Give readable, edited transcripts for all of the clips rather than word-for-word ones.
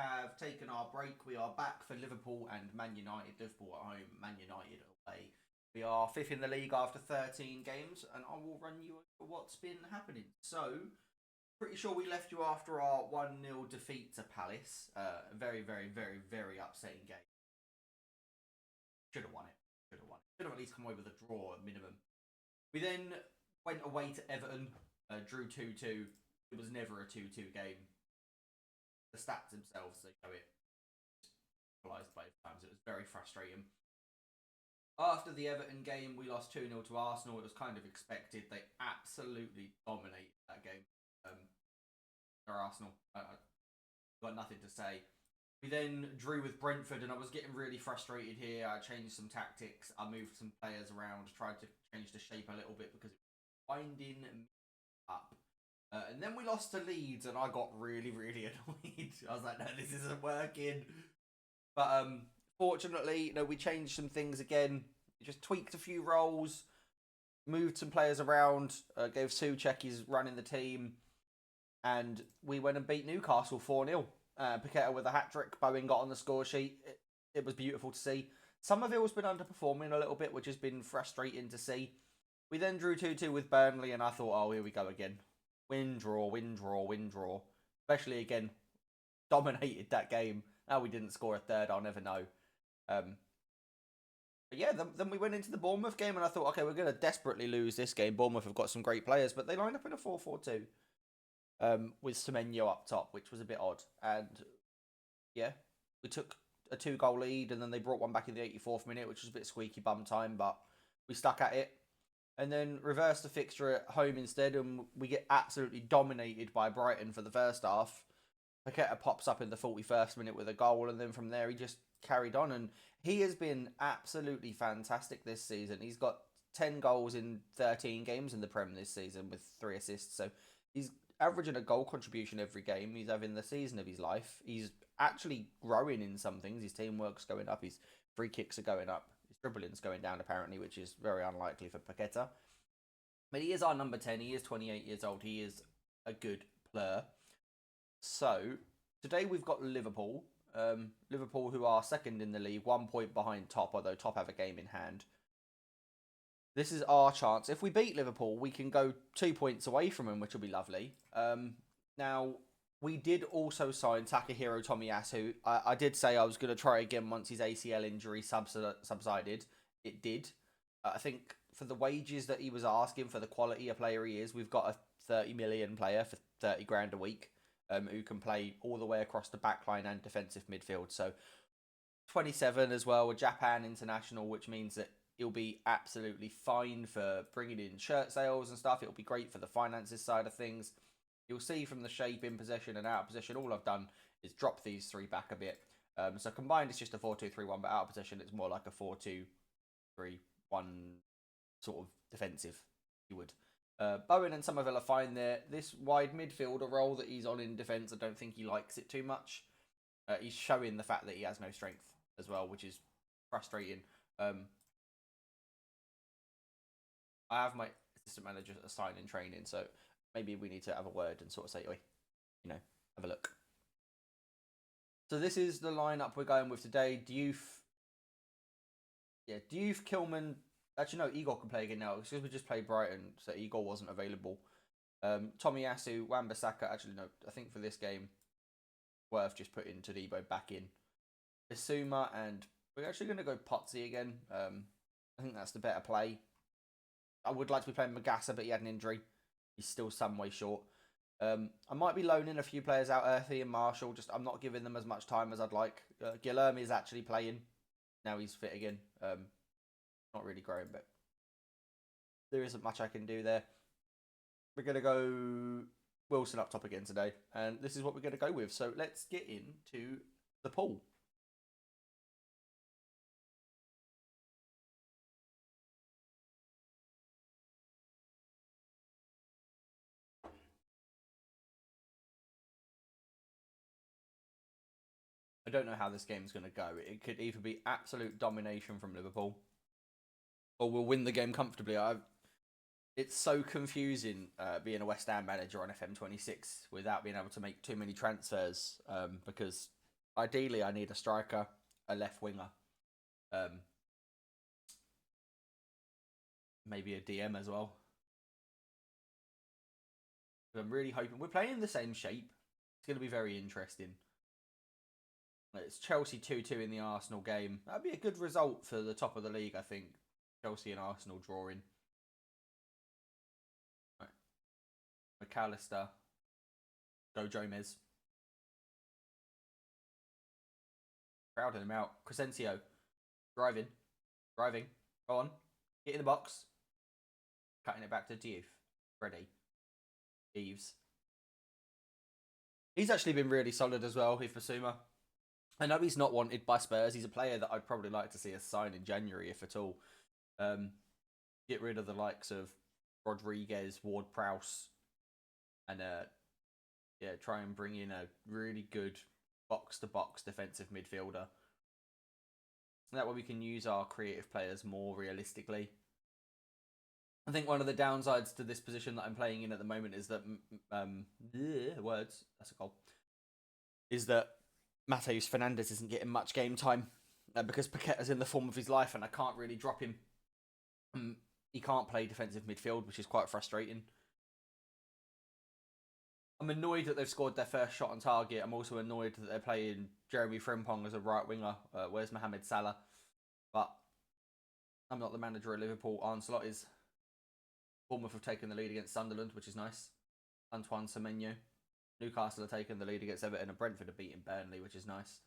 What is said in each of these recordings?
have taken our break. We are back for Liverpool and Man United. Liverpool at home, Man United away. We are fifth in the league after 13 games, and I will run you over what's been happening. So, pretty sure we left you after our 1-0 defeat to Palace. A very, very, very, very upsetting game. Should have won it. Should have at least come away with a draw at minimum. We then went away to Everton, drew 2-2. It was never a 2-2 game. The stats themselves, they show it. Equalised both times. It was very frustrating. After the Everton game, we lost 2-0 to Arsenal. It was kind of expected. They absolutely dominated that game. They're Arsenal. I've got nothing to say. We then drew with Brentford, and I was getting really frustrated here. I changed some tactics. I moved some players around, tried to change the shape a little bit because it was winding me up. And then we lost to Leeds, and I got really, really annoyed. I was like, no, this isn't working. But fortunately, we changed some things again. Just tweaked a few roles, moved some players around, gave Souček his run in the team, and we went and beat Newcastle 4-0. Paqueta with a hat-trick. Bowen got on the score sheet. It was beautiful to see. Somerville's been underperforming a little bit, which has been frustrating to see. We then drew 2-2 with Burnley, and I thought, oh, here we go again. Win, draw, win, draw, win, draw. Especially, again, dominated that game. How we didn't score a third, I'll never know. But yeah, then we went into the Bournemouth game, and I thought, okay, we're going to desperately lose this game. Bournemouth have got some great players, but they lined up in a 4-4-2. With Semenyo up top, which was a bit odd. And yeah, we took a 2-goal lead, and then they brought one back in the 84th minute, which was a bit squeaky bum time, but we stuck at it. And then reversed the fixture at home instead, and we get absolutely dominated by Brighton for the first half. Paqueta pops up in the 41st minute with a goal, and then from there he just carried on, and he has been absolutely fantastic this season. He's got 10 goals in 13 games in the Prem this season with 3 assists, so he's averaging a goal contribution every game. He's having the season of his life. He's actually growing in some things. His teamwork's going up. His free kicks are going up. His dribbling's going down, apparently, which is very unlikely for Paqueta. But he is our number 10. He is 28 years old. He is a good player. So, today we've got Liverpool. Liverpool, who are second in the league, 1 point behind top, although top have a game in hand. This is our chance. If we beat Liverpool, we can go 2 points away from them, which will be lovely. Now, we did also sign Takahiro Tomiyasu. I did say I was going to try again once his ACL injury subsided. It did. I think for the wages that he was asking, for the quality of player he is, we've got a 30 million player for 30 grand a week who can play all the way across the backline and defensive midfield. So, 27 as well, a Japan international, which means that he'll be absolutely fine for bringing in shirt sales and stuff. It'll be great for the finances side of things. You'll see from the shape, in possession and out of possession, all I've done is drop these 3 back a bit. So combined, it's just a 4-2-3-1, but out of possession, it's more like a 4-2-3-1 sort of defensive, you would. Bowen and Somerville are fine there. This wide midfielder role that he's on in defence, I don't think he likes it too much. He's showing the fact that he has no strength as well, which is frustrating. I have my assistant manager assigned in training, so maybe we need to have a word and sort of say, oi, have a look. So this is the lineup we're going with today. Diouf, Kilman. Actually, no, Igor can play again now because we just played Brighton, so Igor wasn't available. Tomiyasu, Wan-Bissaka. Actually, no, I think for this game, worth just putting Todibo back in. Bissouma, and we're actually going to go Potsy again. I think that's the better play. I would like to be playing Magassa, but he had an injury. He's still some way short. I might be loaning a few players out, Earthy and Marshall. Just I'm not giving them as much time as I'd like. Guilherme is actually playing. Now he's fit again. Not really growing, but there isn't much I can do there. We're going to go Wilson up top again today. And this is what we're going to go with. So let's get into the pool. I don't know how this game's going to go. It could either be absolute domination from Liverpool, or we'll win the game comfortably. It's so confusing being a West Ham manager on FM26 without being able to make too many transfers because Ideally, I need a striker, a left winger, maybe a DM as well. I'm really hoping we're playing in the same shape. It's going to be very interesting. It's Chelsea 2-2 in the Arsenal game. That'd be a good result for the top of the league, I think. Chelsea and Arsenal drawing. Right. McAllister. Joe Gomez. Crowding him out. Crescencio. Driving. Go on. Get in the box. Cutting it back to Diouf. Ready. Eves. He's actually been really solid as well, Ifasuma. I know he's not wanted by Spurs. He's a player that I'd probably like to see us sign in January, if at all. Get rid of the likes of Rodriguez, Ward-Prowse, and try and bring in a really good box-to-box defensive midfielder. That way we can use our creative players more realistically. I think one of the downsides to this position that I'm playing in at the moment is that that's a goal. Is that Matheus Fernandes isn't getting much game time because Paqueta's in the form of his life, and I can't really drop him. He can't play defensive midfield, which is quite frustrating. I'm annoyed that they've scored their first shot on target. I'm also annoyed that they're playing Jeremy Frimpong as a right winger. Where's Mohamed Salah? But I'm not the manager of Liverpool. Arne Slot is. Bournemouth have taken the lead against Sunderland, which is nice. Antoine Semenyo. Newcastle have taken the lead against Everton, and Brentford have beaten Burnley, which is nice.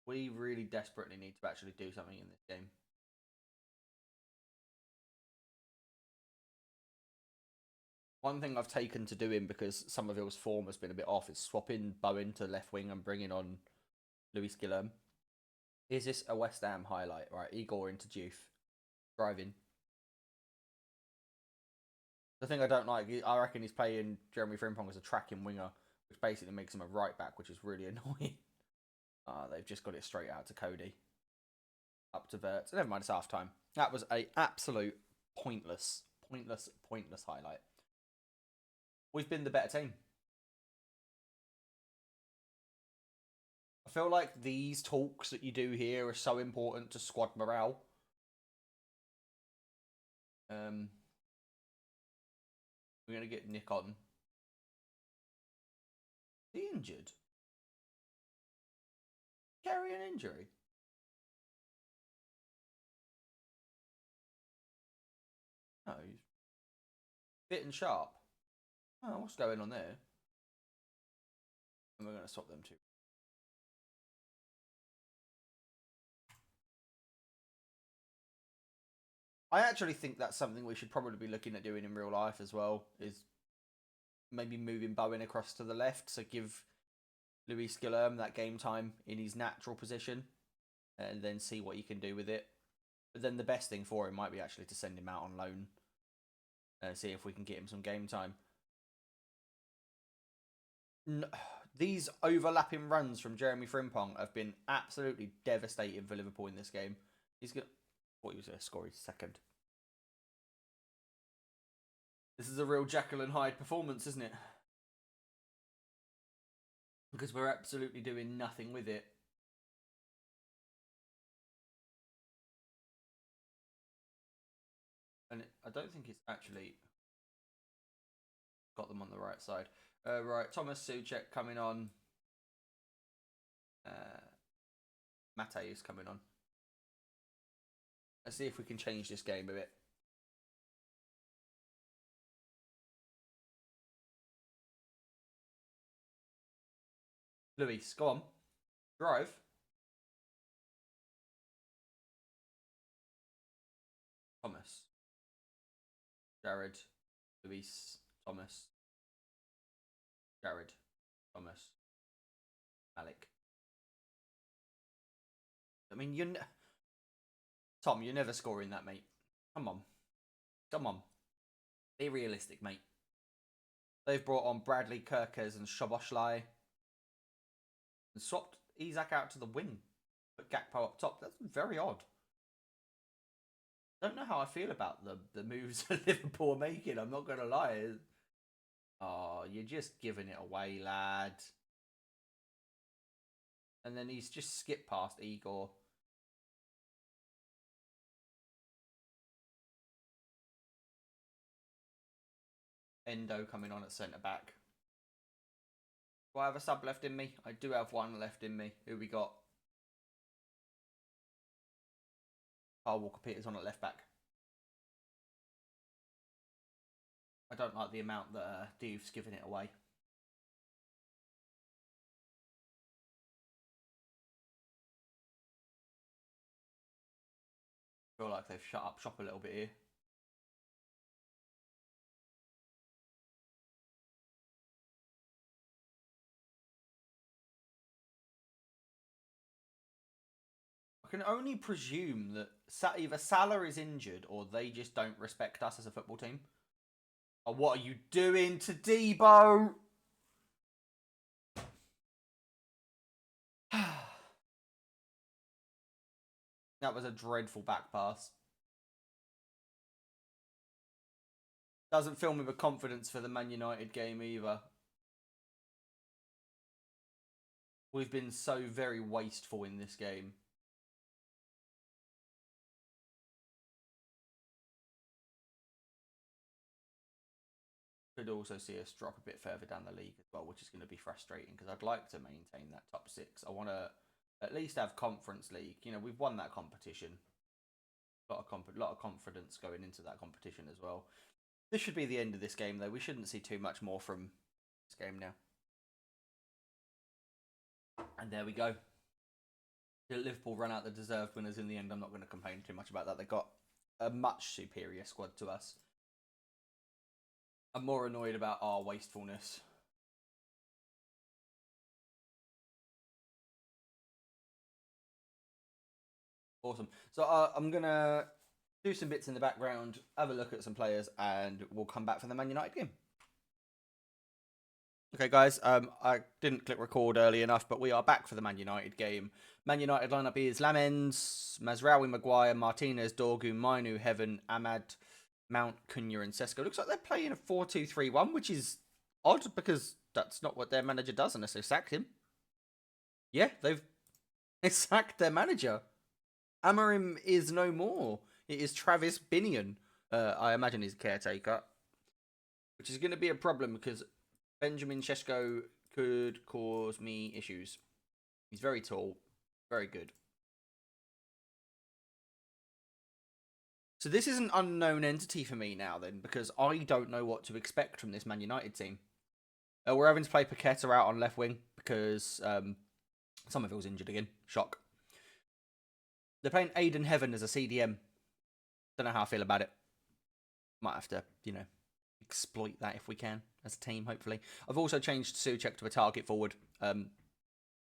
We really desperately need to actually do something in this game. One thing I've taken to doing, because Somerville's form has been a bit off, is swapping Bowen to left wing and bringing on Luis Guillaume. Is this a West Ham highlight? Right, Igor into Diouf. Driving. The thing I don't like, I reckon he's playing Jeremy Frimpong as a tracking winger, which basically makes him a right back, which is really annoying. They've just got it straight out to Cody. Up to Vert. Never mind, it's half time. That was a absolute pointless highlight. We've been the better team. I feel like these talks that you do here are so important to squad morale. We're going to get Nick on. Is he injured? Carry an injury? No, he's fit and sharp. Oh, what's going on there? And we're going to swap them too. I actually think that's something we should probably be looking at doing in real life as well, is maybe moving Bowen across to the left, so give Luis Guillaume that game time in his natural position, and then see what he can do with it. But then the best thing for him might be actually to send him out on loan and see if we can get him some game time. These overlapping runs from Jeremy Frimpong have been absolutely devastating for Liverpool in this game. He's going to... thought he was going to score his second. This is a real Jekyll and Hyde performance, isn't it? Because we're absolutely doing nothing with it. And I don't think it's actually got them on the right side. Right, Thomas Souček coming on. Mate is coming on. Let's see if we can change this game a bit. Luis, go on. Drive. Thomas. Jared. Luis. Thomas. Jared. Thomas. Malik. I mean, Tom, you're never scoring that, mate. Come on. Come on. Be realistic, mate. They've brought on Bradley, Kirkes and Szoboszlai and swapped Isak out to the wing. Put Gakpo up top. That's very odd. I don't know how I feel about the moves that Liverpool are making. I'm not going to lie. Oh, you're just giving it away, lad. And then he's just skipped past Igor. Endo coming on at centre back. Do I have a sub left in me? I do have one left in me. Who we got? Oh, Walker Peters on at left back. I don't like the amount that Diouf's giving it away. I feel like they've shut up shop a little bit here. I can only presume that either Salah is injured or they just don't respect us as a football team. Oh, what are you doing to Debo? That was a dreadful back pass. Doesn't fill me with confidence for the Man United game either. We've been so very wasteful in this game. Could also see us drop a bit further down the league as well, which is going to be frustrating because I'd like to maintain that top 6. I want to at least have Conference League. You know, we've won that competition. A lot of confidence going into that competition as well. This should be the end of this game, though. We shouldn't see too much more from this game now. And there we go. Liverpool run out the deserved winners in the end. I'm not going to complain too much about that. They got a much superior squad to us. I'm more annoyed about our wastefulness. Awesome. So I'm going to do some bits in the background, have a look at some players, and we'll come back for the Man United game. Okay, guys, I didn't click record early enough, but we are back for the Man United game. Man United lineup is Lamens, Mazraoui, Maguire, Martinez, Dorgu, Mainu, Heaven, Ahmad, Mount, Cunha, and Sesko. Looks like they're playing a 4-2-3-1, which is odd because that's not what their manager does unless they sacked him. Yeah, they sacked their manager. Amorim is no more. It is Travis Binion. I imagine he's caretaker, which is going to be a problem because Benjamin Sesko could cause me issues. He's very tall, very good. So this is an unknown entity for me now then, because I don't know what to expect from this Man United team. We're having to play Paqueta out on left wing because Somerville's injured again. Shock. They're playing Aiden Heaven as a CDM. Don't know how I feel about it. Might have to, exploit that if we can as a team, hopefully. I've also changed Souček to a target forward.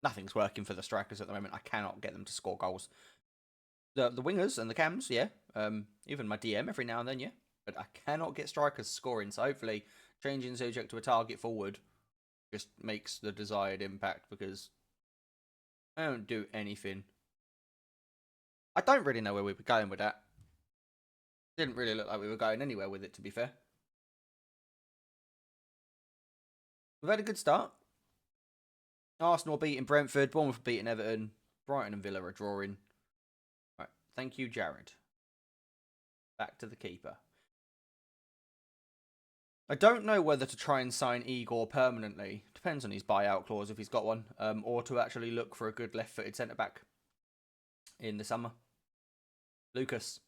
Nothing's working for the strikers at the moment. I cannot get them to score goals. The wingers and the cams, yeah. Even my DM every now and then, yeah. But I cannot get strikers scoring. So hopefully changing Souček to a target forward just makes the desired impact because I don't do anything. I don't really know where we were going with that. Didn't really look like we were going anywhere with it, to be fair. We've had a good start. Arsenal beating Brentford, Bournemouth beating Everton, Brighton and Villa are drawing. Right, thank you, Jared. Back to the keeper. I don't know whether to try and sign Igor permanently. Depends on his buyout clause if he's got one. Or to actually look for a good left-footed centre-back in the summer. Lucas.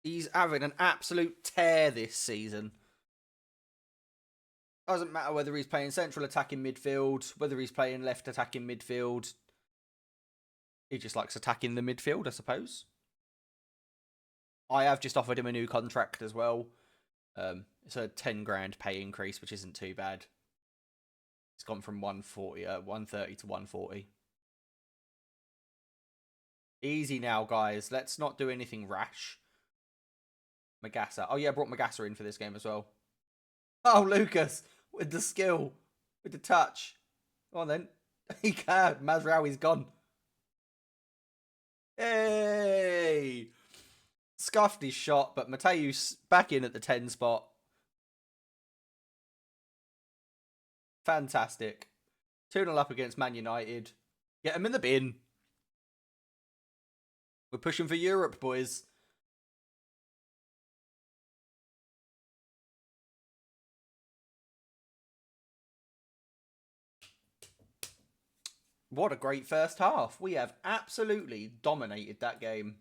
He's having an absolute tear this season. Doesn't matter whether he's playing central attacking midfield, whether he's playing left attacking midfield. He just likes attacking the midfield, I suppose. I have just offered him a new contract as well. It's a 10 grand pay increase, which isn't too bad. It's gone from 130 to 140. Easy now, guys. Let's not do anything rash. Magassa. Oh, yeah, I brought Magassa in for this game as well. Oh, Lucas, with the skill, with the touch. Go on, then. He can. Mazraoui's gone. Hey! Scuffed his shot, but Mateus back in at the 10 spot. Fantastic. 2-0 up against Man United. Get him in the bin. We're pushing for Europe, boys. What a great first half. We have absolutely dominated that game.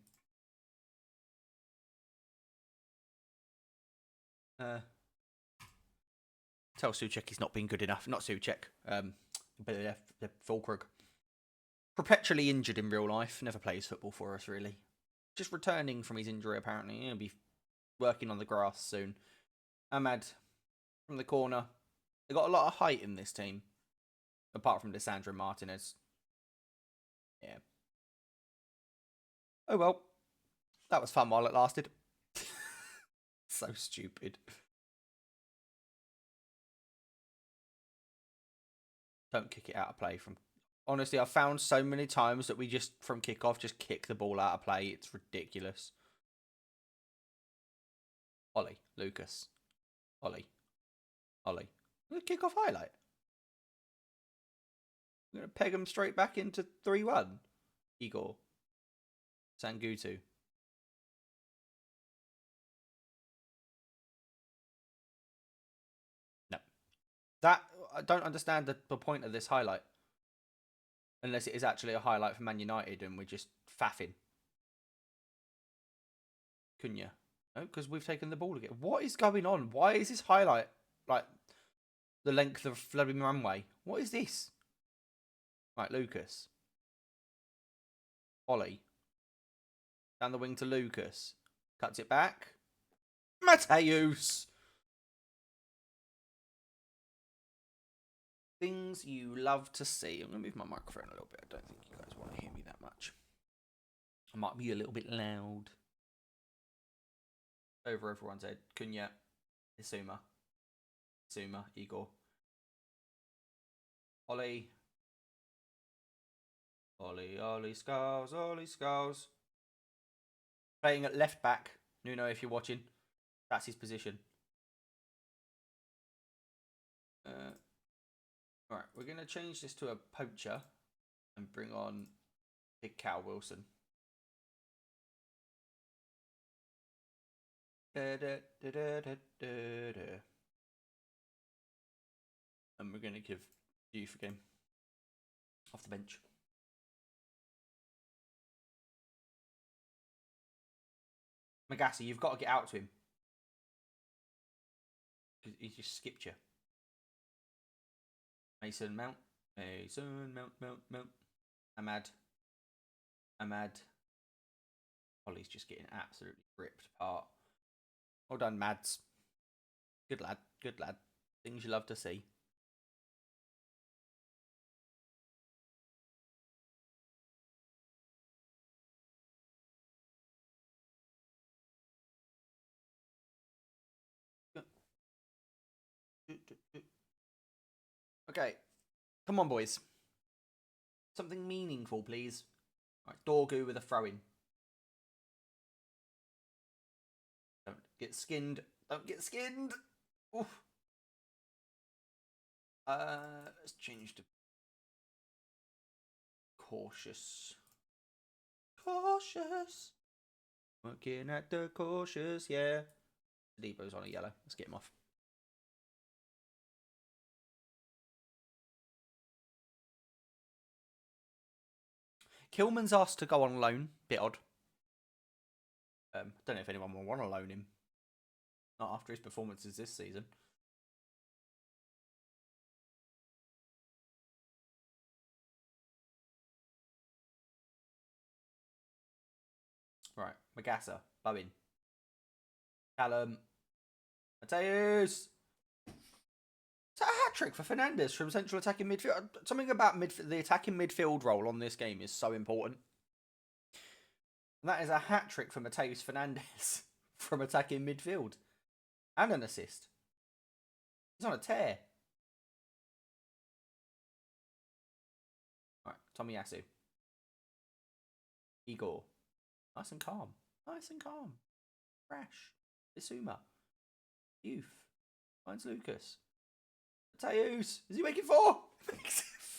Tell Souček he's not been good enough. Not Souček. The Fulkrug. Perpetually injured in real life. Never plays football for us, really. Just returning from his injury, apparently. He'll be working on the grass soon. Ahmad from the corner. They've got a lot of height in this team. Apart from Lissandro Martinez. Yeah. Oh well. That was fun while it lasted. So stupid. Don't kick it out of play from... Honestly, I've found so many times that we just, from kickoff, just kick the ball out of play. It's ridiculous. Ollie. Lucas. Ollie. Kickoff highlight. I'm going to peg him straight back into 3-1. Igor. Sangutu. No. That, I don't understand the point of this highlight. Unless it is actually a highlight for Man United and we're just faffing. Cunha. No, because we've taken the ball again. What is going on? Why is this highlight like the length of flooding runway? What is this? Right, Lucas. Ollie. Down the wing to Lucas. Cuts it back. Mateus. Things you love to see. I'm going to move my microphone a little bit. I don't think you guys want to hear me that much. I might be a little bit loud. Over everyone's head. Cunha. Isuma. Igor. Ollie. Ollie Skulls. Playing at left back. Nuno, if you're watching. That's his position. Alright, we're going to change this to a poacher and bring on Big Cow Wilson. And we're going to give youth a game off the bench. Magassi, you've got to get out to him. He just skipped you. Mason Mount. Ahmad. Ollie's just getting absolutely ripped apart. Well done, Mads. Good lad. Things you love to see. Okay. Come on, boys. Something meaningful, please. Right, Dorgu with a throw-in. Don't get skinned. Oof. Let's change to cautious. Looking at the cautious, yeah. Debo's on a yellow. Let's get him off. Kilman's asked to go on loan. Bit odd. Don't know if anyone will want to loan him. Not after his performances this season. Right, Magassa, Bowen, Callum, Mateus. Is that a hat-trick for Fernandes from central attacking midfield? Something about the attacking midfield role on this game is so important. And that is a hat-trick for Mateus Fernandes from attacking midfield. And an assist. He's on a tear. Right, Tomiyasu. Igor. Nice and calm. Nice and calm. Crash. Bissouma. Youth. Finds Lucas. Mateus. Is he making 4?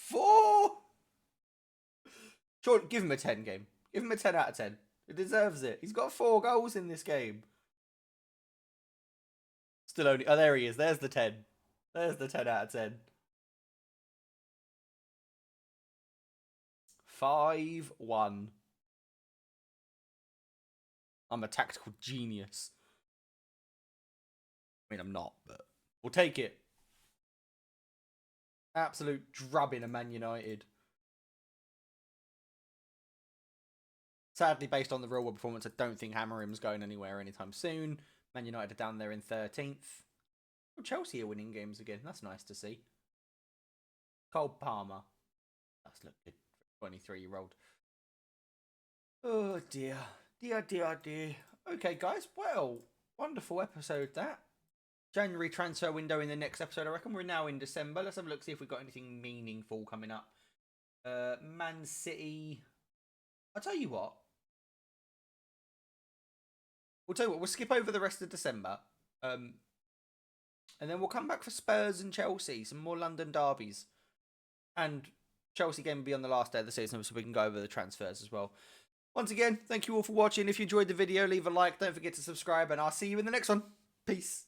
4! Sure, give him a 10 game. Give him a 10 out of 10. He deserves it. He's got 4 goals in this game. Still only... Oh, there he is. There's the 10. There's the 10 out of 10. 5-1. I'm a tactical genius. I mean, I'm not, but we'll take it. Absolute drubbing of Man United. Sadly, based on the real world performance, I don't think Hammerim's going anywhere anytime soon. Man United are down there in 13th. Well, Chelsea are winning games again. That's nice to see. Cole Palmer. That's looked good for a 23-year-old. Oh, dear. Dear. Okay, guys. Well, wonderful episode, that. January transfer window in the next episode, I reckon. We're now in December. Let's have a look, see if we've got anything meaningful coming up. Man City. I'll tell you what. We'll skip over the rest of December. And then we'll come back for Spurs and Chelsea. Some more London derbies. And Chelsea game will be on the last day of the season, so we can go over the transfers as well. Once again, thank you all for watching. If you enjoyed the video, leave a like. Don't forget to subscribe, and I'll see you in the next one. Peace.